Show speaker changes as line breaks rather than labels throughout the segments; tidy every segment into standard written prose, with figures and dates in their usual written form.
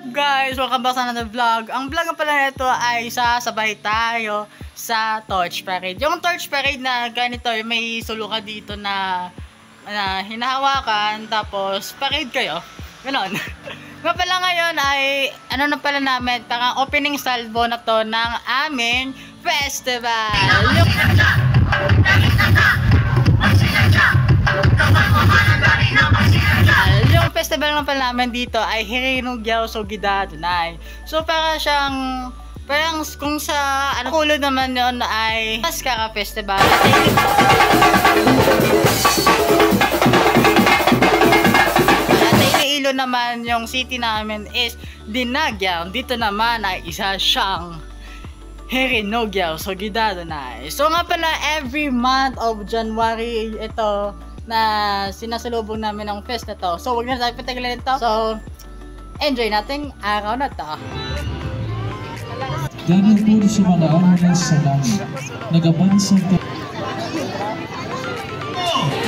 Guys? Welcome back sa another vlog. Ang vlog nga pala nito ay sasabay tayo sa Torch Parade. Yung Torch Parade na ganito, may suluka dito na hinahawakan, tapos parade kayo. Ganon. Nga pala ngayon ay, ano na pala namin, parang opening salvo na to ng aming festival. Yung festival nga pala namin dito ay Hirinugyaw Sogida Dunay. So para siyang, parang kung sa ulo naman yun ay Mascara Festival. Iloilo naman yung city namin is Dinagyang. Dito naman ay isa siyang Hirinugyaw Sogida Dunay. So nga pala every month of January ito na sinasalubong namin ng fest na to. So wag na tayo patagalin ito. So enjoy natin araw na to.
Dahil po sa mga sa nagabansang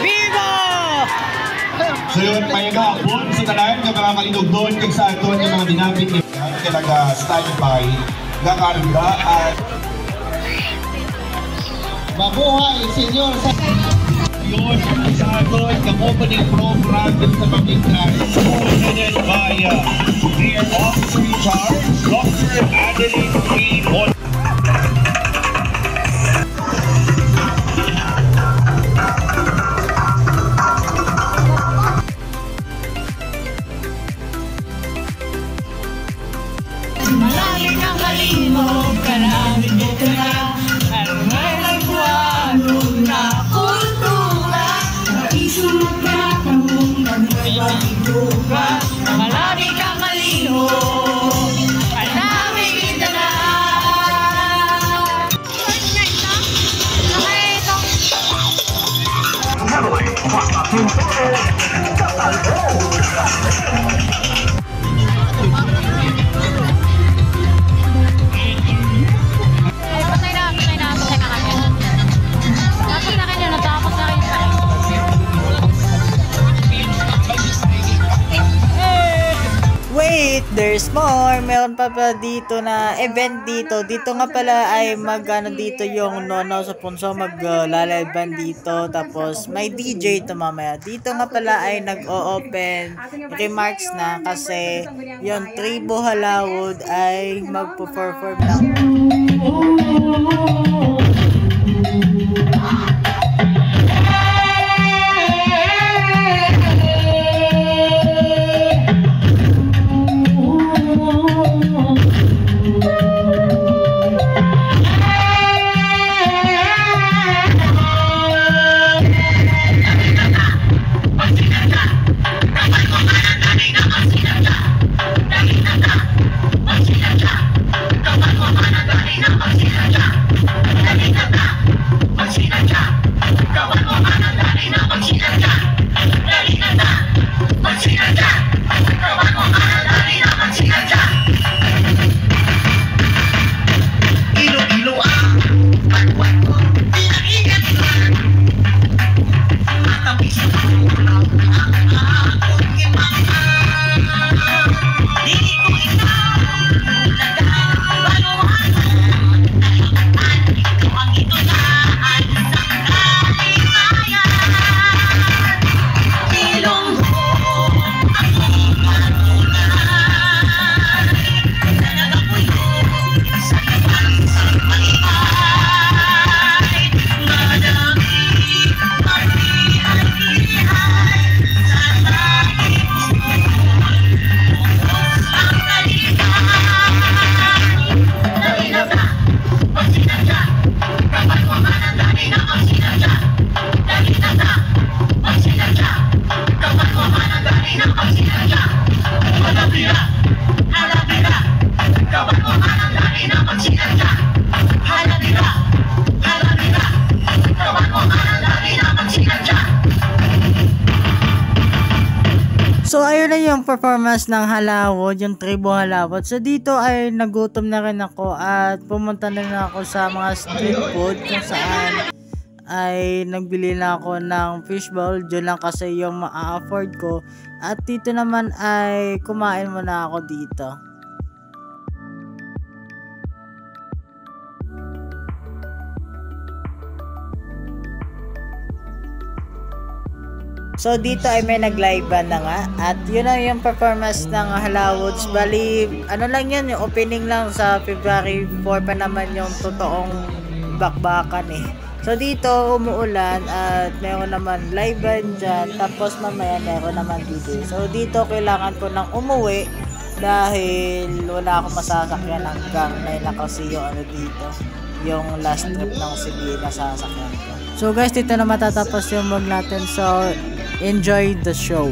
Viva!
So yun, may kahapon sa tanan nga mga kalinog doon kag sa aton yung mga dinamit ni kaya standby nga karga at mabuhay senyor sa yun sa aton ng opening program sa pamilya headed by their officer in charge Dr. Adeline P.
Maraming ang kalimog, karaming dito na at may nagwalong na kultura nakisunod ka kamong nagwalong maraming ang kalimog, karaming dito na. Wait, there's more. Meron pa dito na event dito. Dito nga pala ay dito yung Nono sa Punso maglalaiban dito. Tapos may DJ ito mamaya. Dito nga pala ay nag-o-open remarks na kasi yung Tribo Halawod ay magpo-perform lang. So ayun na yung performance ng Halawod, yung Tribo Halawod. So dito ay nagutom na rin ako at pumunta na rin ako sa mga street food kung saan ay nagbili na ako ng fishball. Diyan lang kasi yung ma-afford ko. At dito naman ay kumain muna ako dito. So dito ay may nag-live na nga at yun na yung performance ng Halawoods. Bali, ano lang yun, yung opening lang sa February 4 pa naman yung totoong bakbakan eh. So dito umuulan at meron naman live band dyan, tapos mamaya meron naman DJ. So dito kailangan ko nang umuwi dahil wala akong masasakyan hanggang 9 na kasi yung ano dito, yung last trip ng Cebu na sasakyan ko. So guys, dito na matatapos yung vlog natin. So enjoy the show.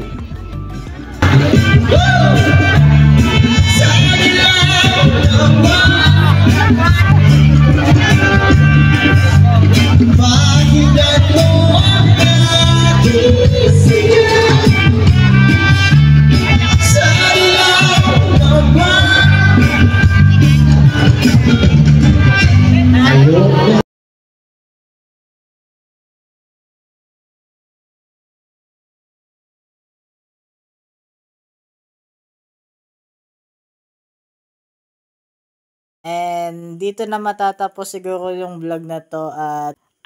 And dito na matatapos siguro yung vlog na to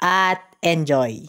at enjoy.